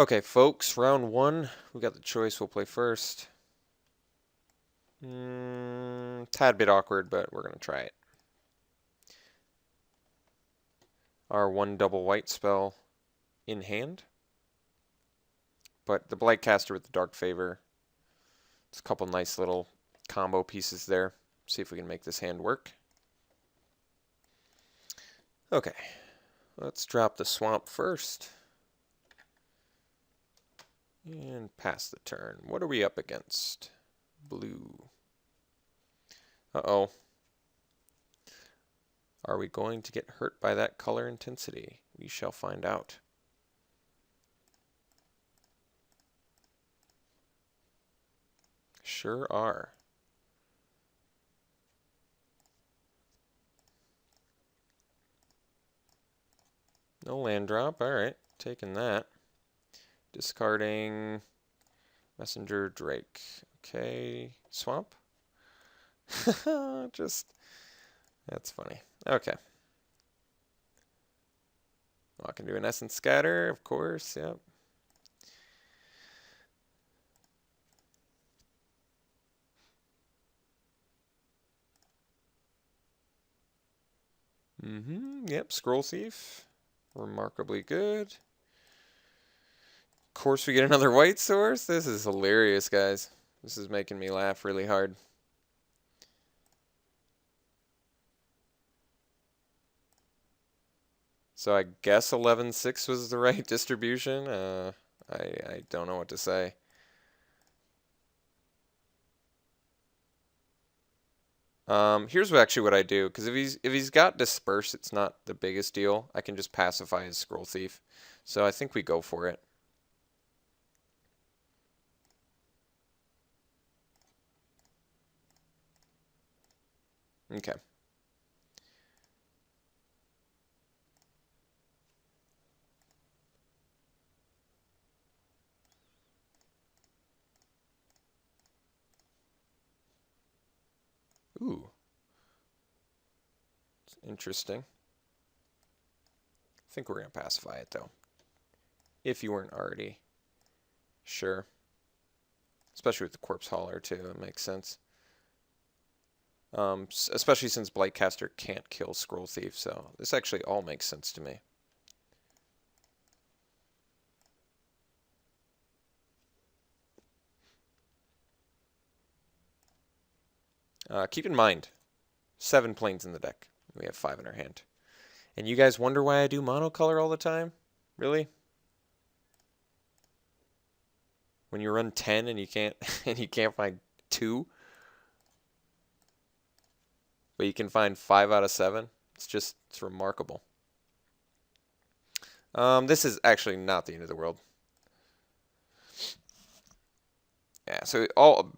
Okay, folks, round one. We got the choice. We'll play first. Tad bit awkward, but we're going to try it. Our one double white spell in hand. But the Blightcaster with the Dark Favor. It's a couple nice little combo pieces there. See if we can make this hand work. Okay, let's drop the swamp first. And pass the turn. What are we up against? Blue. Uh-oh. Are we going to get hurt by that color intensity? We shall find out. Sure are. No land drop. All right, taking that. Discarding Messenger Drake. Okay, swamp. Just, that's funny. Okay. Well, I can do an Essence Scatter, of course. Yep. Yep, Scroll Thief. Remarkably good. Of course, we get another white source. This is hilarious, guys. This is making me laugh really hard. So I guess 11-6 was the right distribution. I don't know what to say. Here's actually what I do, because if he's got Disperse, it's not the biggest deal. I can just pacify his Scroll Thief. So I think we go for it. Okay. Ooh. It's interesting. I think we're going to pacify it, though. If you weren't already sure. Especially with the Corpse Hauler, too. It makes sense. Especially since Blightcaster can't kill Scroll Thief, so this actually all makes sense to me. Keep in mind, 7 planes in the deck. We have 5 in our hand. And you guys wonder why I do monocolor all the time? Really? When you run 10 and you can't find 2, but you can find 5 out of 7. It's remarkable. This is actually not the end of the world. Yeah, so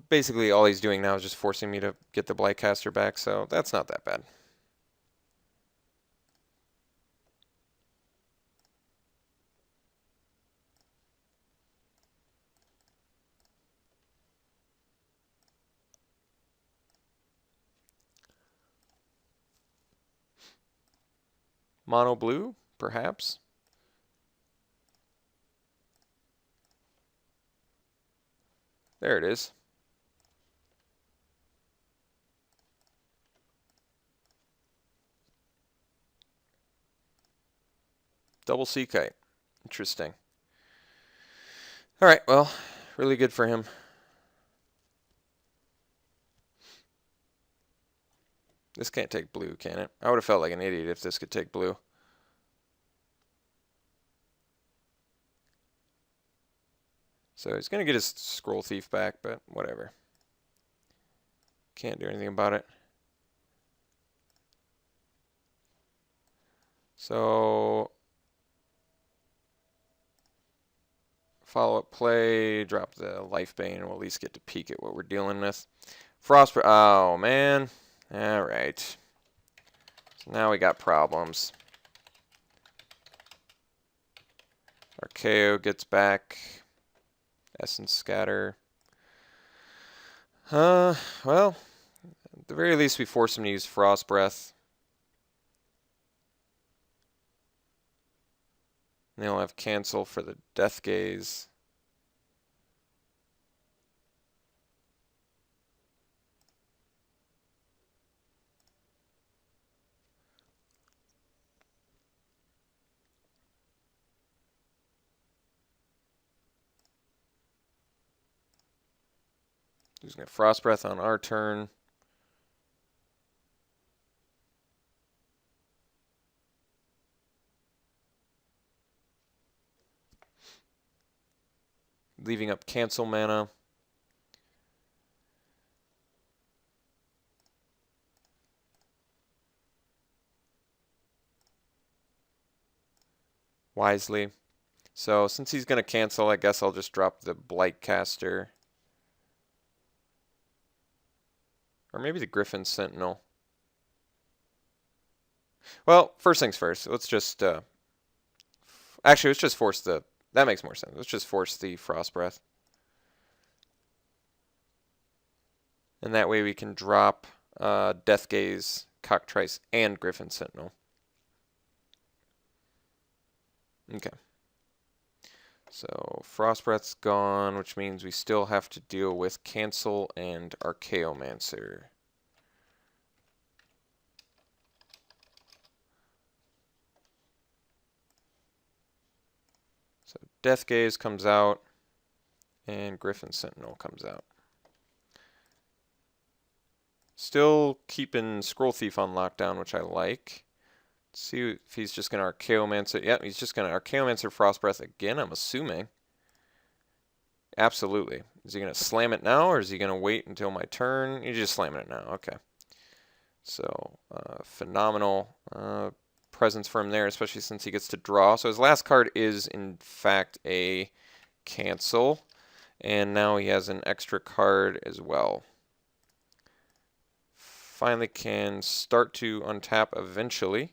basically all he's doing now is just forcing me to get the Blightcaster back, so that's not that bad. Mono blue, perhaps? There it is. Double Sea Kite. Interesting. All right, well, really good for him. This can't take blue, can it? I would have felt like an idiot if this could take blue. So he's going to get his Scroll Thief back, but whatever. Can't do anything about it. So follow-up play, drop the Life Bane, and we'll at least get to peek at what we're dealing with. Frost, oh man. All right. So now we got problems. Archaeo gets back. Essence Scatter. Well, at the very least we force him to use Frost Breath. And he'll have cancel for the Death Gaze. He's going to Frost Breath on our turn. Leaving up cancel mana. Wisely. So since he's going to cancel, I guess I'll just drop the Blightcaster. Or maybe the Griffin Sentinel. Well, first things first. Let's just... actually, let's just force the... That makes more sense. Let's just force the Frost Breath. And that way we can drop Death Gaze, Cockatrice, and Griffin Sentinel. Okay. So Frost Breath's gone, which means we still have to deal with Cancel and Archaeomancer. So Death Gaze comes out, and Griffin Sentinel comes out. Still keeping Scroll Thief on lockdown, which I like. Let's see if he's just going to Archaeomancer. Yep, he's just going to Archaeomancer Frost Breath again, I'm assuming. Absolutely. Is he going to slam it now, or is he going to wait until my turn? He's just slamming it now. Okay. So, phenomenal presence for him there, especially since he gets to draw. So his last card is, in fact, a cancel. And now he has an extra card as well. Finally can start to untap eventually.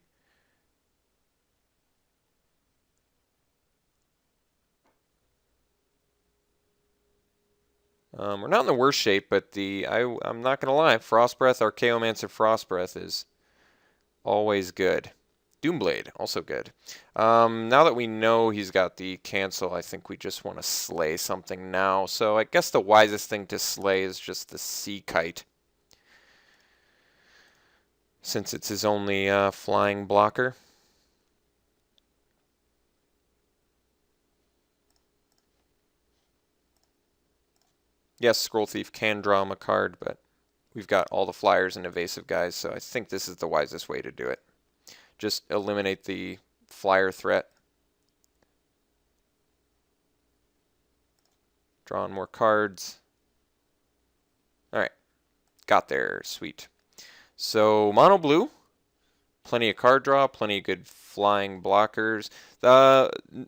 We're not in the worst shape, but I'm not going to lie, Frost Breath, Archaeomancer Frost Breath is always good. Doomblade, also good. Now that we know he's got the cancel, I think we just want to slay something now. So I guess the wisest thing to slay is just the Sea Kite, since it's his only flying blocker. Yes, Scroll Thief can draw him a card, but we've got all the flyers and evasive guys, so I think this is the wisest way to do it. Just eliminate the flyer threat. Draw on more cards. Alright, got there, sweet. So, mono blue, plenty of card draw, plenty of good flying blockers.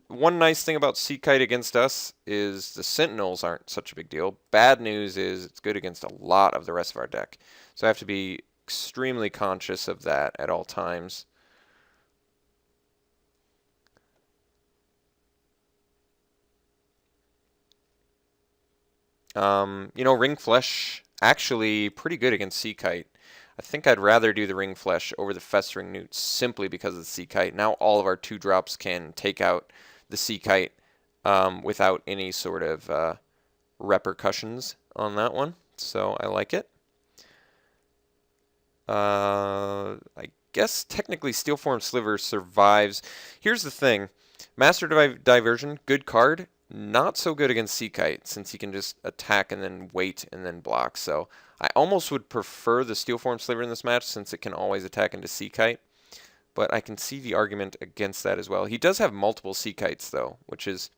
One nice thing about Sea Kite against us is the Sentinels aren't such a big deal. Bad news is it's good against a lot of the rest of our deck. So I have to be extremely conscious of that at all times. Ring Flesh, actually pretty good against Sea Kite. I think I'd rather do the Ring Flesh over the Festering Newt simply because of the Sea Kite. Now all of our 2-drops can take out the Sea Kite without any sort of repercussions on that one. So I like it. I guess technically Steelform Sliver survives. Here's the thing. Master Diversion, good card. Not so good against Sea Kite, since he can just attack and then wait and then block. So I almost would prefer the Steelform Sliver in this match, since it can always attack into Sea Kite. But I can see the argument against that as well. He does have multiple Sea Kites, though, which is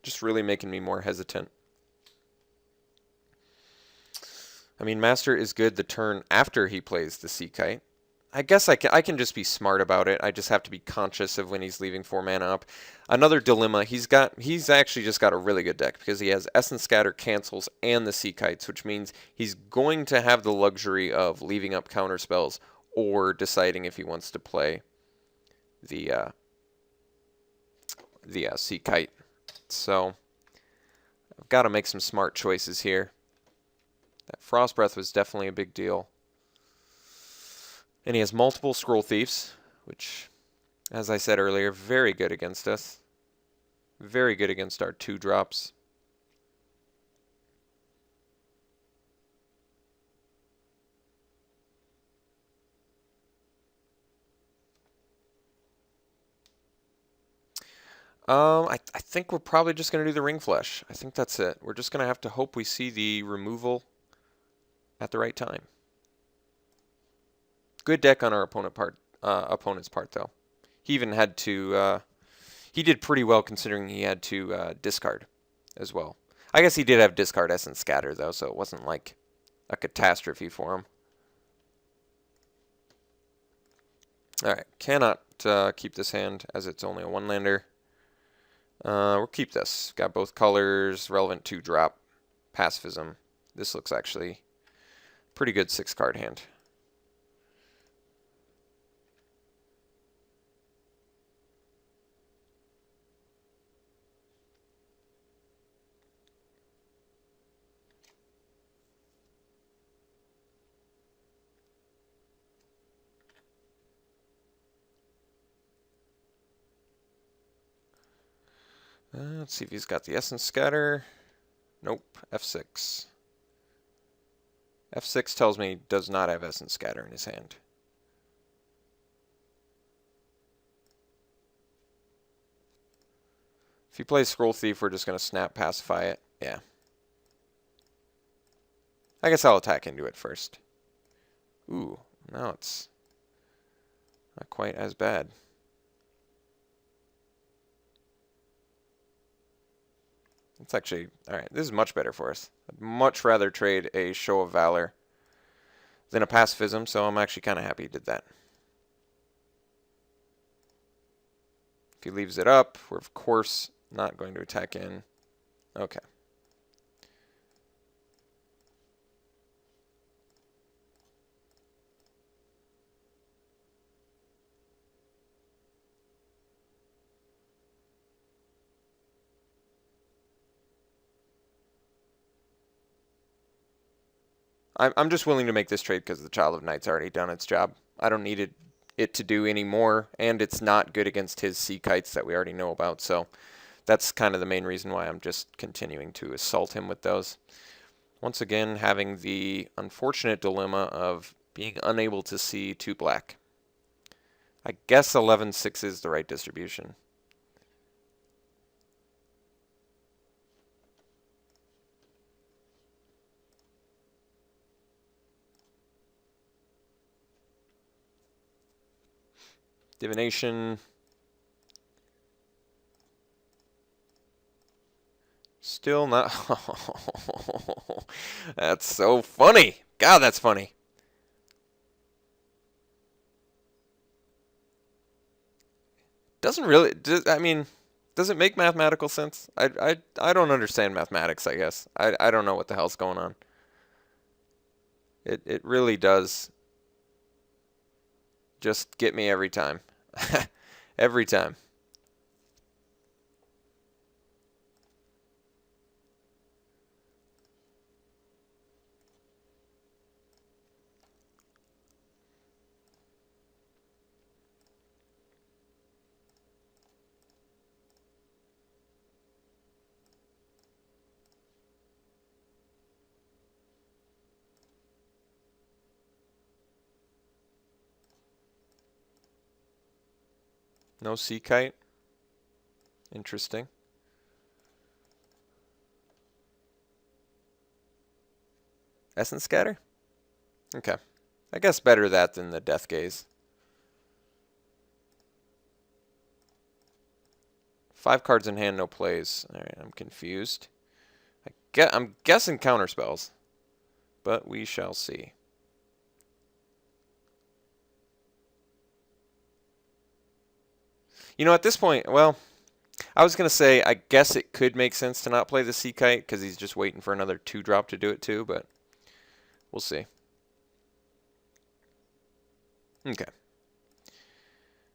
just really making me more hesitant. I mean, Master is good the turn after he plays the Sea Kite. I guess I can just be smart about it. I just have to be conscious of when he's leaving 4 mana up. Another dilemma, he's actually just got a really good deck because he has Essence Scatter, Cancels, and the Sea Kites, which means he's going to have the luxury of leaving up counter spells or deciding if he wants to play the Sea Kite. So I've got to make some smart choices here. That Frost Breath was definitely a big deal. And he has multiple Scroll Thieves, which, as I said earlier, very good against us. Very good against our 2-drops. I think we're probably just going to do the ring flush. I think that's it. We're just going to have to hope we see the removal at the right time. Good deck on our opponent's part, though. He even had to. He did pretty well considering he had to discard as well. I guess he did have discard Essence Scatter though, so it wasn't like a catastrophe for him. All right, cannot keep this hand as it's only a 1-lander. We'll keep this. Got both colors, relevant 2-drop, pacifism. This looks actually pretty good 6-card hand. Let's see if he's got the Essence Scatter. Nope, F6. F6 tells me he does not have Essence Scatter in his hand. If he plays Scroll Thief, we're just going to snap pacify it. Yeah. I guess I'll attack into it first. Ooh, now it's not quite as bad. It's actually, alright, this is much better for us. I'd much rather trade a Show of Valor than a Pacifism, so I'm actually kind of happy he did that. If he leaves it up, we're of course not going to attack in. Okay. I'm just willing to make this trade because the Child of Night's already done its job. I don't need it to do any more, and it's not good against his Sea Kites that we already know about, so that's kind of the main reason why I'm just continuing to assault him with those. Once again, having the unfortunate dilemma of being unable to see 2 black. I guess 11-6 is the right distribution. Divination. Still not. That's so funny. God, that's funny. Doesn't really. I mean, does it make mathematical sense? I don't understand mathematics, I guess. I don't know what the hell's going on. It really does just get me every time. Every time. No Sea Kite. Interesting. Essence Scatter? Okay. I guess better that than the Death Gaze. 5 cards in hand, no plays. Alright, I'm confused. I'm guessing counterspells, but we shall see. You know, at this point, well, I was going to say, I guess it could make sense to not play the Sea Kite because he's just waiting for another 2-drop to do it too, but we'll see. Okay.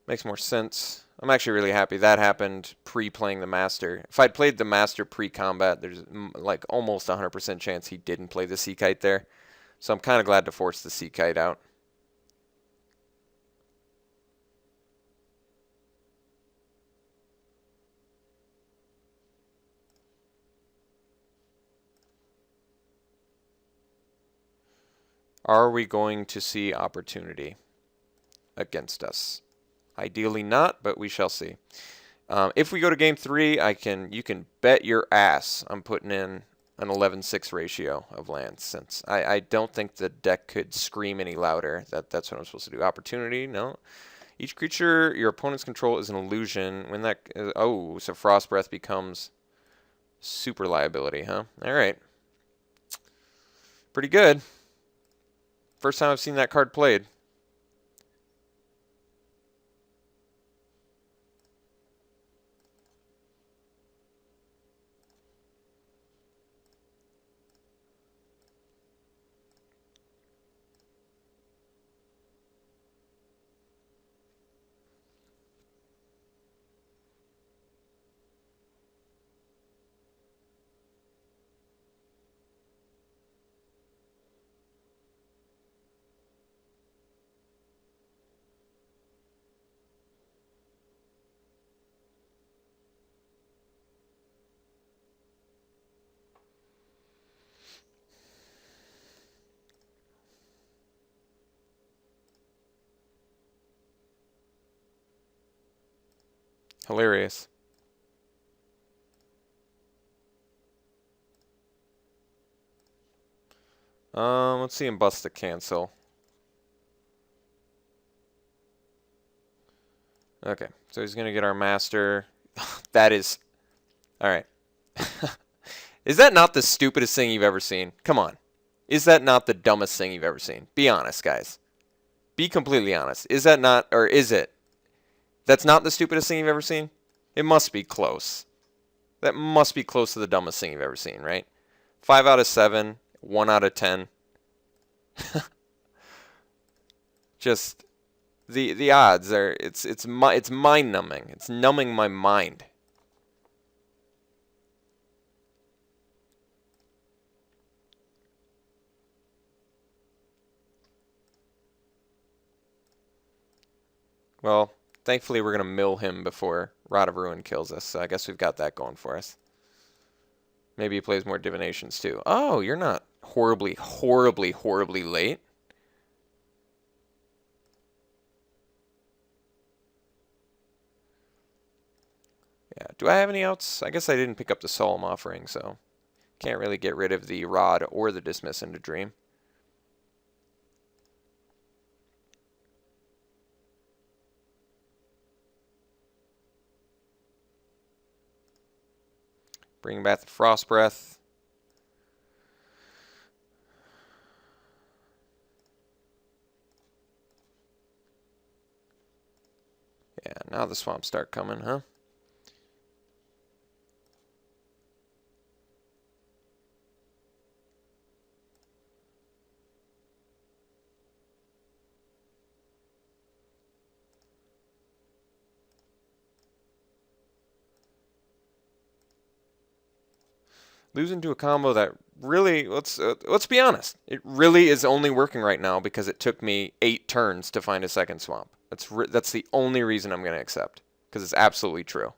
Makes more sense. I'm actually really happy that happened pre-playing the Master. If I'd played the Master pre-combat, there's like almost 100% chance he didn't play the Sea Kite there. So I'm kind of glad to force the Sea Kite out. Are we going to see opportunity against us? Ideally not, but we shall see. If we go to game 3, you can bet your ass I'm putting in an 11-6 ratio of lands, since I don't think the deck could scream any louder. That's what I'm supposed to do. Opportunity, no. Each creature your opponent's control is an illusion. When that so Frost Breath becomes super liability, huh? All right. Pretty good. First time I've seen that card played. Hilarious. Let's see him bust a cancel. Okay, so he's gonna get our master. That is... Alright. Is that not the stupidest thing you've ever seen? Come on. Is that not the dumbest thing you've ever seen? Be honest, guys. Be completely honest. Is that not, or is it? That's not the stupidest thing you've ever seen? It must be close. That must be close to the dumbest thing you've ever seen, right? 5 out of 7, 1 out of 10. Just the odds are it's mind numbing. It's numbing my mind. Well, thankfully we're gonna mill him before Rod of Ruin kills us, so I guess we've got that going for us. Maybe he plays more divinations too. Oh, you're not horribly, horribly, horribly late. Yeah, do I have any outs? I guess I didn't pick up the Solemn Offering, so can't really get rid of the Rod or the Dismiss into Dream. Bring back the Frost Breath. Yeah, now the swamps start coming, huh? Losing to a combo that really, let's be honest, it really is only working right now because it took me 8 turns to find a second swamp. That's the only reason I'm going to accept, because it's absolutely true.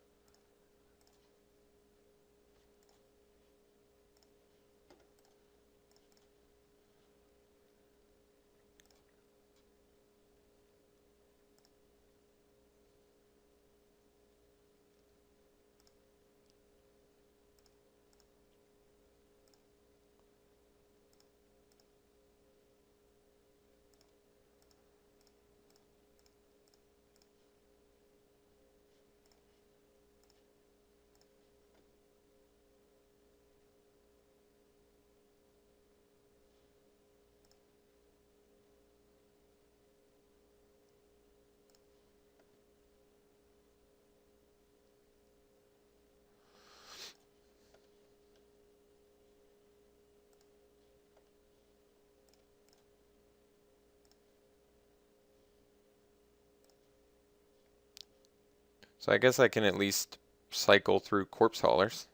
So I guess I can at least cycle through Corpse Haulers.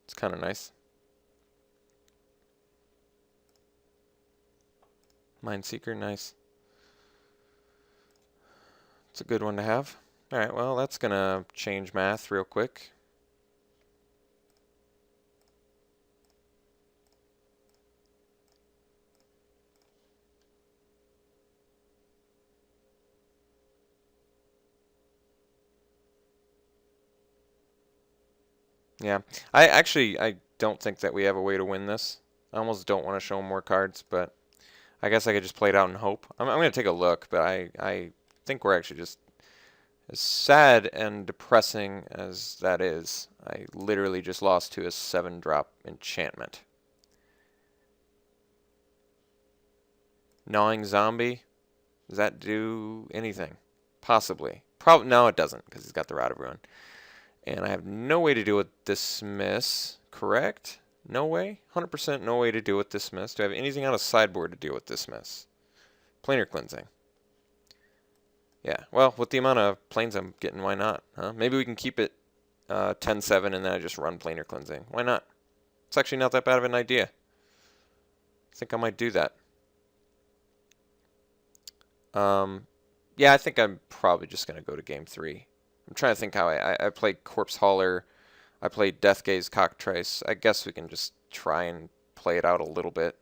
It's kind of nice. Mindseeker, nice. It's a good one to have. Alright, well, that's going to change math real quick. Yeah. I don't think that we have a way to win this. I almost don't want to show him more cards, but I guess I could just play it out and hope. I'm going to take a look, but I think we're actually just as sad and depressing as that is. I literally just lost to a 7-drop enchantment. Gnawing Zombie? Does that do anything? Possibly. Probably. No, it doesn't, because he's got the Rod of Ruin. And I have no way to deal with Dismiss, correct? No way? 100% no way to deal with Dismiss. Do I have anything on a sideboard to deal with Dismiss? Planar Cleansing. Yeah, well, with the amount of planes I'm getting, why not? Huh? Maybe we can keep it 10-7 and then I just run Planar Cleansing. Why not? It's actually not that bad of an idea. I think I might do that. Yeah, I think I'm probably just going to go to game 3. I'm trying to think how I played Corpse Hauler. I played Deathgaze Cockatrice. I guess we can just try and play it out a little bit.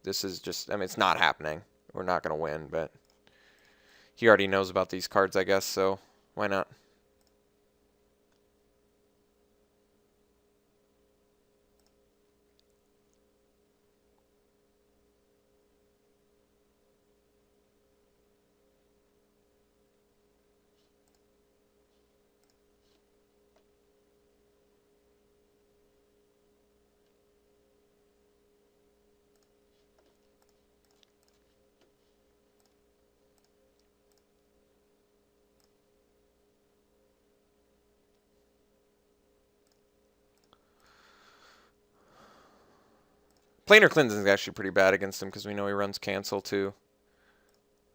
This is just, I mean, it's not happening. We're not going to win, but he already knows about these cards, I guess, so why not? Planar Cleansing is actually pretty bad against him because we know he runs Cancel too.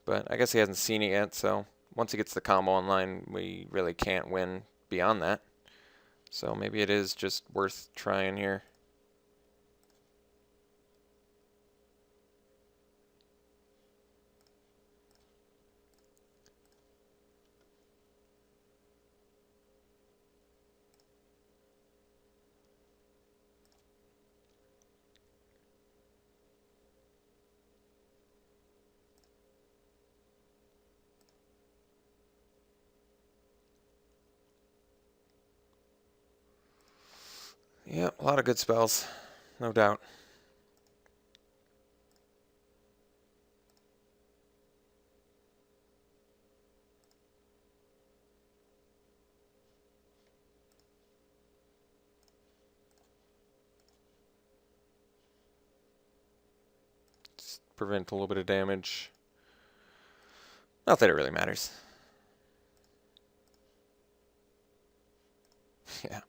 But I guess he hasn't seen it yet, so once he gets the combo online, we really can't win beyond that. So maybe it is just worth trying here. Yeah, a lot of good spells, no doubt. Just prevent a little bit of damage. Not that it really matters. Yeah.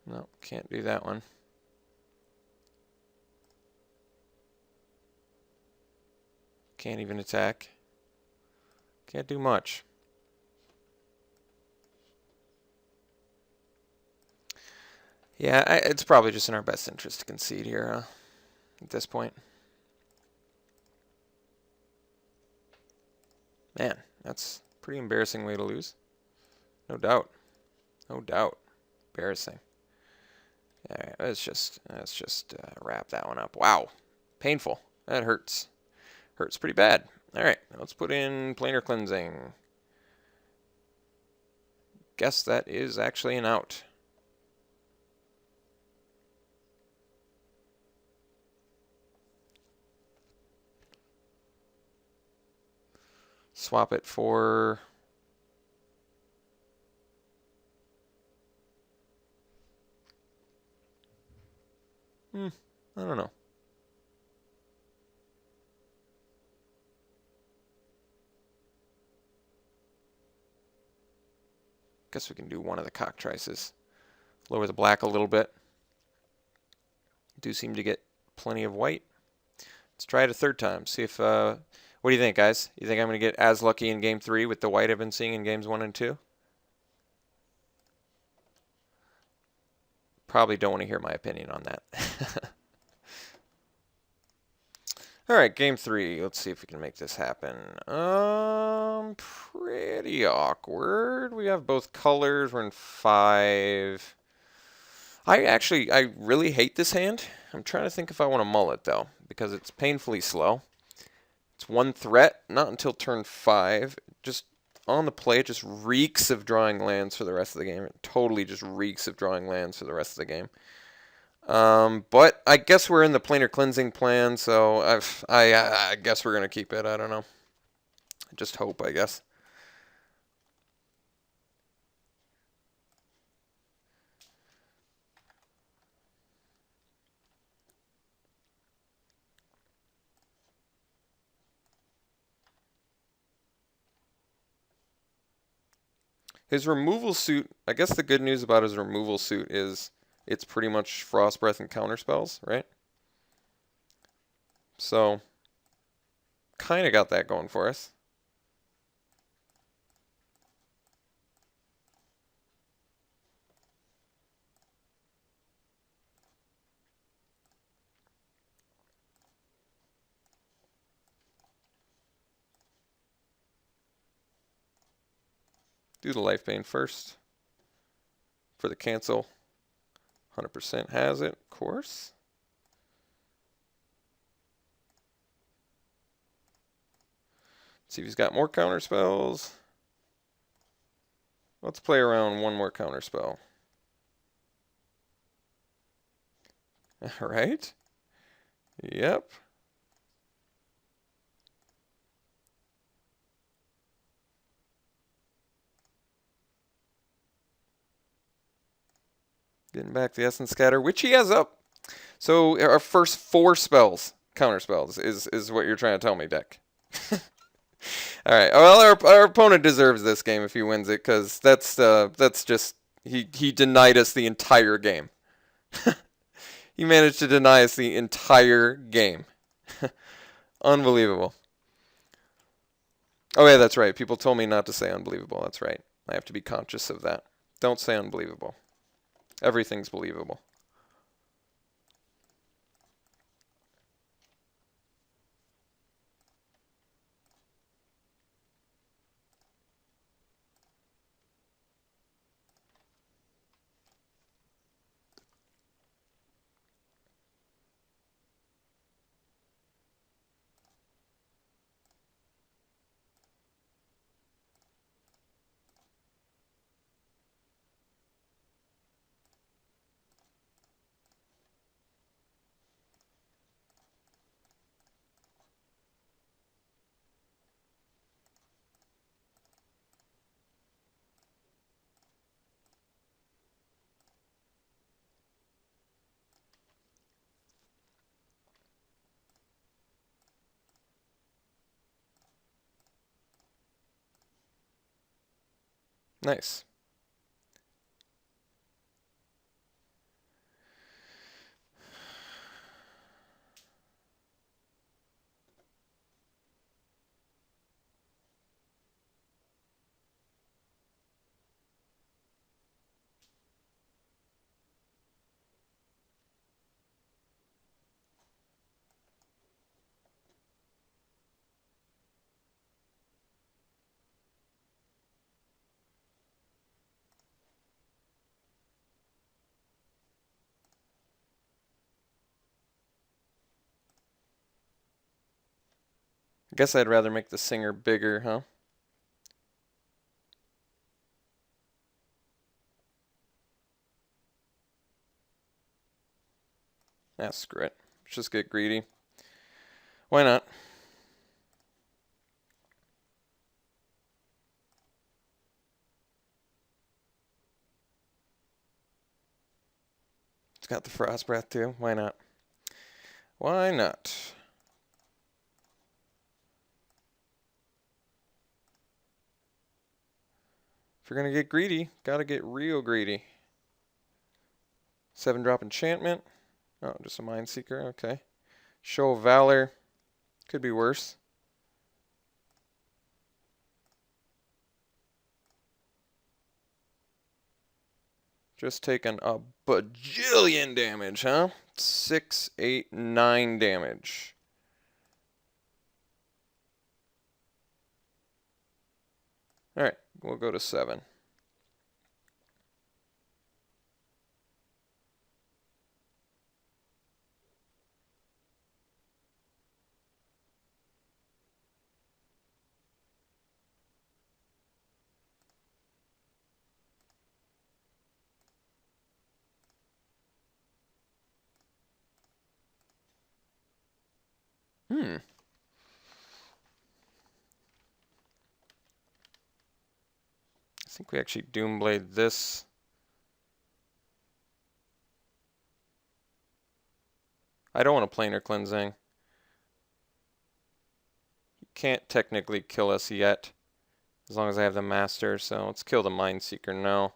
No, can't do that one. Can't even attack. Can't do much. Yeah, it's probably just in our best interest to concede here at this point. Man, that's a pretty embarrassing way to lose. No doubt. No doubt. Embarrassing. All right, let's just wrap that one up. Wow, painful. That hurts. Hurts pretty bad. All right, let's put in Planar Cleansing. Guess that is actually an out. Swap it for... I don't know. Guess we can do one of the cockatrices. Lower the black a little bit. Do seem to get plenty of white. Let's try it a third time. See if... what do you think, guys? You think I'm going to get as lucky in Game 3 with the white I've been seeing in Games 1 and 2? Probably don't want to hear my opinion on that. All right, Game 3. Let's see if we can make this happen. Pretty awkward. We have both colors. We're in 5. I really hate this hand. I'm trying to think if I want to mull it, though, because it's painfully slow. It's 1 threat, not until turn 5. Just on the play, it just reeks of drawing lands for the rest of the game. It totally just reeks of drawing lands for the rest of the game. But I guess we're in the planar cleansing plan, so I guess we're going to keep it. I don't know. Just hope, I guess. His removal suit, I guess the good news about his removal suit is it's pretty much Frost Breath and counter spells, right? So, kind of got that going for us. Do the Life Bane first for the cancel. 100% has it, of course. See if he's got more counter spells. Let's play around one more counter spell. All right. Yep. Getting back the Essence Scatter, which he has up. So our first 4 spells, counter spells, is what you're trying to tell me, deck. All right. Well, our opponent deserves this game if he wins it, because that's just he denied us the entire game. He managed to deny us the entire game. Unbelievable. Oh yeah, that's right. People told me not to say unbelievable. That's right. I have to be conscious of that. Don't say unbelievable. Everything's believable. Nice. I guess I'd rather make the singer bigger, huh? Ah, screw it. Let's just get greedy. Why not? It's got the Frost Breath too. Why not? Why not? If you're going to get greedy, got to get real greedy. 7-drop enchantment. Oh, just a Mind Seeker. Okay. Show of Valor. Could be worse. Just taking a bajillion damage, huh? 6, 8, 9 damage. Alright, we'll go to 7. I think we actually Doomblade this. I don't want a planar cleansing. You can't technically kill us yet, as long as I have the master, so let's kill the Mindseeker now.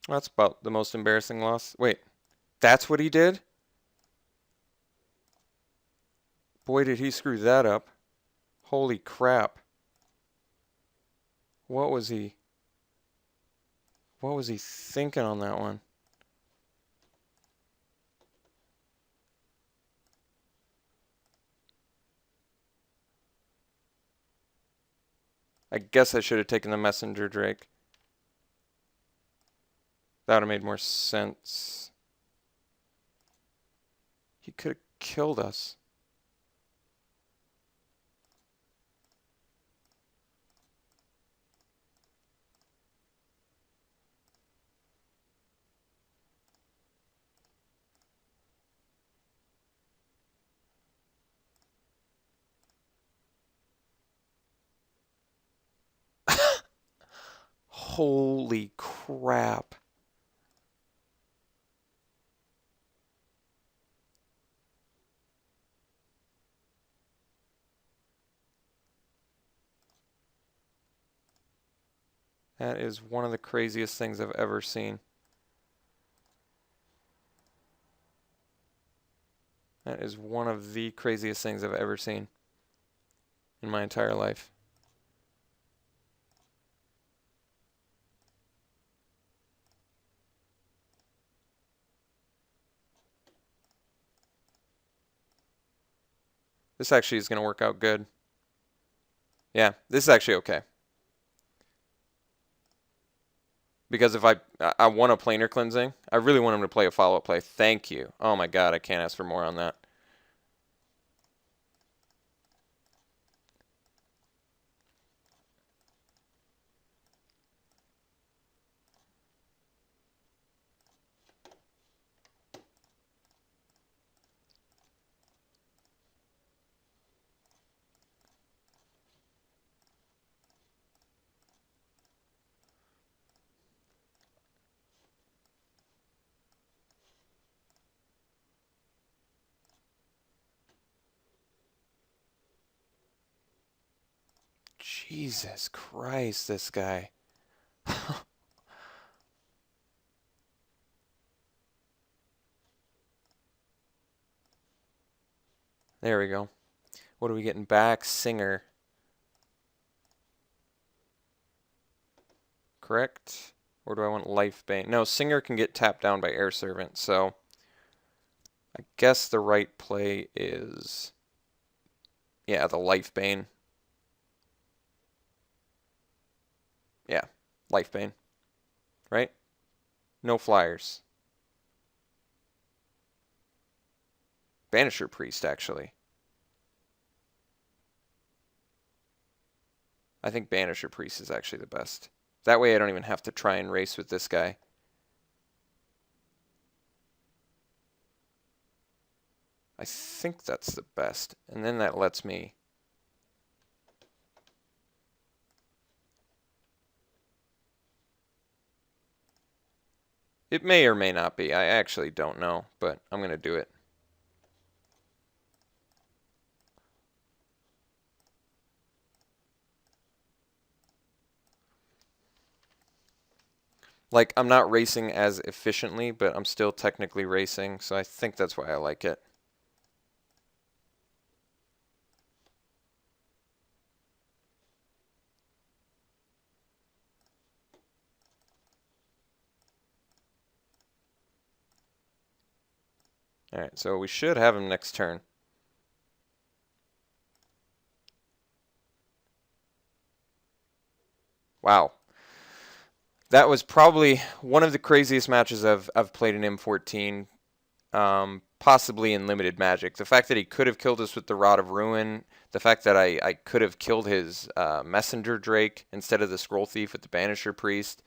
That's about the most embarrassing loss. Wait, that's what he did? Boy, did he screw that up. Holy crap. What was he thinking on that one? I guess I should have taken the Messenger Drake. That would have made more sense. He could have killed us. Holy crap. That is one of the craziest things I've ever seen. That is one of the craziest things I've ever seen in my entire life. This actually is going to work out good. Yeah, this is actually okay. Because if I want a planar cleansing, I really want him to play a follow-up play. Thank you. Oh my god, I can't ask for more on that. Jesus Christ, this guy. There we go. What are we getting back? Singer. Correct? Or do I want Life Bane? No, Singer can get tapped down by Air Servant, so I guess the right play is, yeah, the Life Bane. Yeah, Life Bane. Right? No flyers. Banisher Priest, actually. I think Banisher Priest is actually the best. That way I don't even have to try and race with this guy. I think that's the best. And then that lets me... It may or may not be. I actually don't know, but I'm going to do it. Like, I'm not racing as efficiently, but I'm still technically racing, so I think that's why I like it. Alright, so we should have him next turn. Wow. That was probably one of the craziest matches I've played in M14, possibly in limited Magic. The fact that he could have killed us with the Rod of Ruin, the fact that I could have killed his Messenger Drake instead of the Scroll Thief with the Banisher Priest,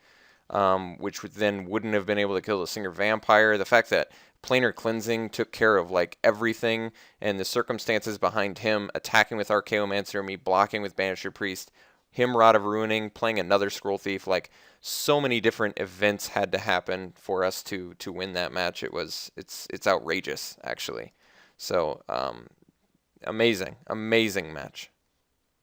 which then wouldn't have been able to kill the Singer Vampire. The fact that Planar Cleansing took care of like everything, and the circumstances behind him attacking with Archaeomancer, me blocking with Banisher Priest, him Rod of Ruining, playing another Scroll Thief, like so many different events had to happen for us to win that match. It's outrageous actually. So amazing match.